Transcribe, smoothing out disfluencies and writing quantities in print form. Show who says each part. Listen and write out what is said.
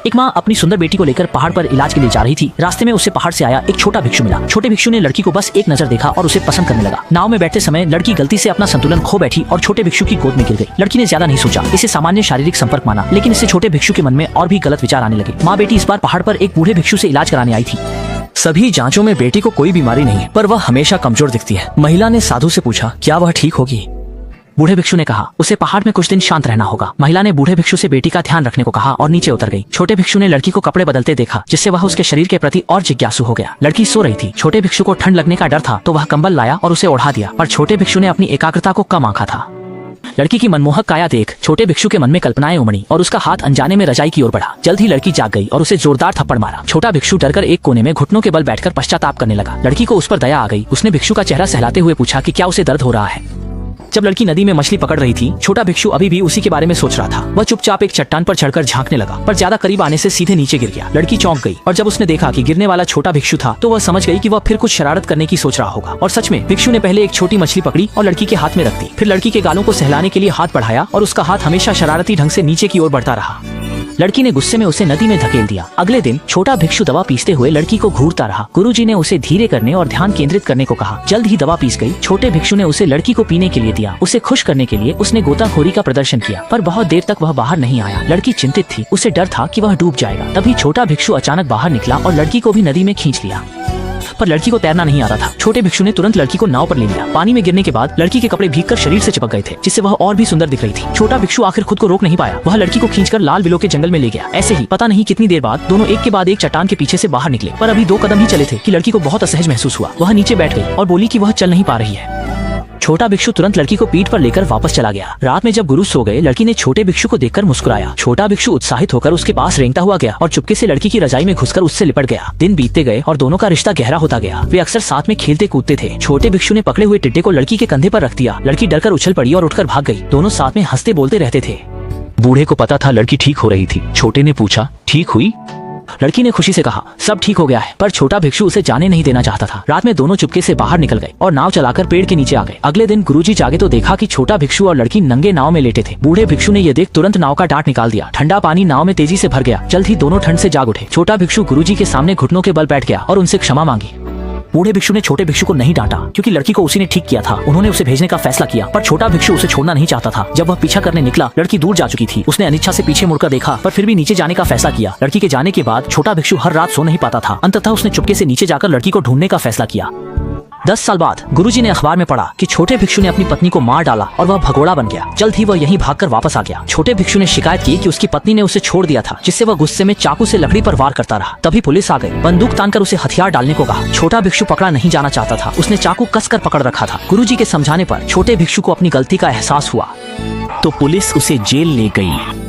Speaker 1: एक माँ अपनी सुंदर बेटी को लेकर पहाड़ पर इलाज के लिए जा रही थी। रास्ते में उसे पहाड़ से आया एक छोटा भिक्षु मिला। छोटे भिक्षु ने लड़की को बस एक नजर देखा और उसे पसंद करने लगा। नाव में बैठते समय लड़की गलती से अपना संतुलन खो बैठी और छोटे भिक्षु की गोद में गिर गई। लड़की ने ज्यादा नहीं सोचा, इसे सामान्य शारीरिक संपर्क माना, लेकिन इससे छोटे भिक्षु के मन में और भी गलत विचार आने लगे। माँ बेटी इस बार पहाड़ पर एक बूढ़े भिक्षु से इलाज कराने आई थी।
Speaker 2: सभी जांचों में बेटी को कोई बीमारी नहीं, पर वह हमेशा कमजोर दिखती है। महिला ने साधु से पूछा, क्या वह ठीक होगी?
Speaker 1: बूढ़े भिक्षु ने कहा, उसे पहाड़ में कुछ दिन शांत रहना होगा। महिला ने बूढ़े भिक्षु से बेटी का ध्यान रखने को कहा और नीचे उतर गई। छोटे भिक्षु ने लड़की को कपड़े बदलते देखा, जिससे वह उसके शरीर के प्रति और जिज्ञासु हो गया। लड़की सो रही थी। छोटे भिक्षु को ठंड लगने का डर था, तो वह कंबल लाया और उसे ओढ़ा दिया, पर छोटे भिक्षु ने अपनी एकाग्रता को कम आंका था। लड़की की मनमोहक काया देख छोटे भिक्षु के मन में कल्पनाएं उमड़ी और उसका हाथ अनजाने में रजाई की ओर बढ़ा। जल्द ही लड़की जाग गई और उसे जोरदार थप्पड़ मारा। छोटा भिक्षु डरकर एक कोने में घुटनों के बल बैठकर पश्चाताप करने लगा। लड़की को उस पर दया आ गई। उसने भिक्षु का चेहरा सहलाते हुए पूछा कि क्या उसे दर्द हो रहा है। जब लड़की नदी में मछली पकड़ रही थी, छोटा भिक्षु अभी भी उसी के बारे में सोच रहा था। वह चुपचाप एक चट्टान पर चढ़कर झांकने लगा, पर ज्यादा करीब आने से सीधे नीचे गिर गया। लड़की चौंक गई और जब उसने देखा कि गिरने वाला छोटा भिक्षु था, तो वह समझ गई कि वह फिर कुछ शरारत करने की सोच रहा होगा। और सच में भिक्षु ने पहले एक छोटी मछली पकड़ी और लड़की के हाथ में रख दी। फिर लड़की के गालों को सहलाने के लिए हाथ बढ़ाया और उसका हाथ हमेशा शरारती ढंग से नीचे की ओर बढ़ता रहा। लड़की ने गुस्से में उसे नदी में धकेल दिया। अगले दिन छोटा भिक्षु दवा पीसते हुए लड़की को घूरता रहा। गुरुजी ने उसे धीरे करने और ध्यान केंद्रित करने को कहा। जल्द ही दवा पीस गई। छोटे भिक्षु ने उसे लड़की को पीने के लिए दिया। उसे खुश करने के लिए उसने गोताखोरी का प्रदर्शन किया, पर बहुत देर तक वह बाहर नहीं आया। लड़की चिंतित थी, उसे डर था कि वह डूब जाएगा। तभी छोटा भिक्षु अचानक बाहर निकला और लड़की को भी नदी में खींच लिया, पर लड़की को तैरना नहीं आता था। छोटे भिक्षु ने तुरंत लड़की को नाव पर ले लिया। पानी में गिरने के बाद लड़की के कपड़े भीगकर शरीर से चिपक गए थे, जिससे वह और भी सुंदर दिख रही थी। छोटा भिक्षु आखिर खुद को रोक नहीं पाया। वह लड़की को खींचकर लाल बिलो के जंगल में ले गया। ऐसे ही पता नहीं कितनी देर बाद दोनों एक के बाद एक चट्टान के पीछे से बाहर निकले, पर अभी 2 कदम ही चले थे कि लड़की को बहुत असहज महसूस हुआ। वह नीचे बैठ गई और बोली कि वह चल नहीं पा रही है। छोटा भिक्षु तुरंत लड़की को पीठ पर लेकर वापस चला गया। रात में जब गुरु सो गए, लड़की ने छोटे भिक्षु को देखकर मुस्कुराया। छोटा भिक्षु उत्साहित होकर उसके पास रेंगता हुआ गया और चुपके से लड़की की रजाई में घुसकर उससे लिपट गया। दिन बीतते गए और दोनों का रिश्ता गहरा होता गया। वे अक्सर साथ में खेलते कूदते थे। छोटे भिक्षु ने पकड़े हुए टिड्डे को लड़की के कंधे पर रख दिया। लड़की डरकर उछल पड़ी और उठकर भाग गई। दोनों साथ में हंसते बोलते रहते थे।
Speaker 2: बूढ़े को पता था लड़की ठीक हो रही थी। छोटे ने पूछा, ठीक हुई?
Speaker 1: लड़की ने खुशी से कहा, सब ठीक हो गया है, पर छोटा भिक्षु उसे जाने नहीं देना चाहता था। रात में दोनों चुपके से बाहर निकल गए और नाव चलाकर पेड़ के नीचे आ गए। अगले दिन गुरुजी जागे तो देखा कि छोटा भिक्षु और लड़की नंगे नाव में लेटे थे। बूढ़े भिक्षु ने यह देख तुरंत नाव का टाट निकाल दिया। ठंडा पानी नाव में तेजी से भर गया। जल्द ही दोनों ठंड से जाग उठे। छोटा भिक्षु गुरुजी के सामने घुटनों के बल बैठ गया और उनसे क्षमा मांगी। बूढ़े भिक्षु ने छोटे भिक्षु को नहीं डांटा, क्योंकि लड़की को उसी ने ठीक किया था। उन्होंने उसे भेजने का फैसला किया, पर छोटा भिक्षु उसे छोड़ना नहीं चाहता था। जब वह पीछा करने निकला, लड़की दूर जा चुकी थी। उसने अनिच्छा से पीछे मुड़कर देखा, पर फिर भी नीचे जाने का फैसला किया। लड़की के जाने के बाद छोटा भिक्षु हर रात सो नहीं पाता था। अंततः उसने चुपके से नीचे जाकर लड़की को ढूंढने का फैसला किया। 10 साल बाद गुरुजी ने अखबार में पढ़ा कि छोटे भिक्षु ने अपनी पत्नी को मार डाला और वह भगोड़ा बन गया। जल्द ही वह यहीं भागकर वापस आ गया। छोटे भिक्षु ने शिकायत की कि उसकी पत्नी ने उसे छोड़ दिया था, जिससे वह गुस्से में चाकू से लकड़ी पर वार करता रहा। तभी पुलिस आ गई। बंदूक तानकर उसे हथियार डालने को कहा। छोटा भिक्षु पकड़ा नहीं जाना चाहता था। उसने चाकू कसकर पकड़ रखा था। गुरुजी के समझाने पर छोटे भिक्षु को अपनी गलती का एहसास हुआ,
Speaker 2: तो पुलिस उसे जेल ले गई।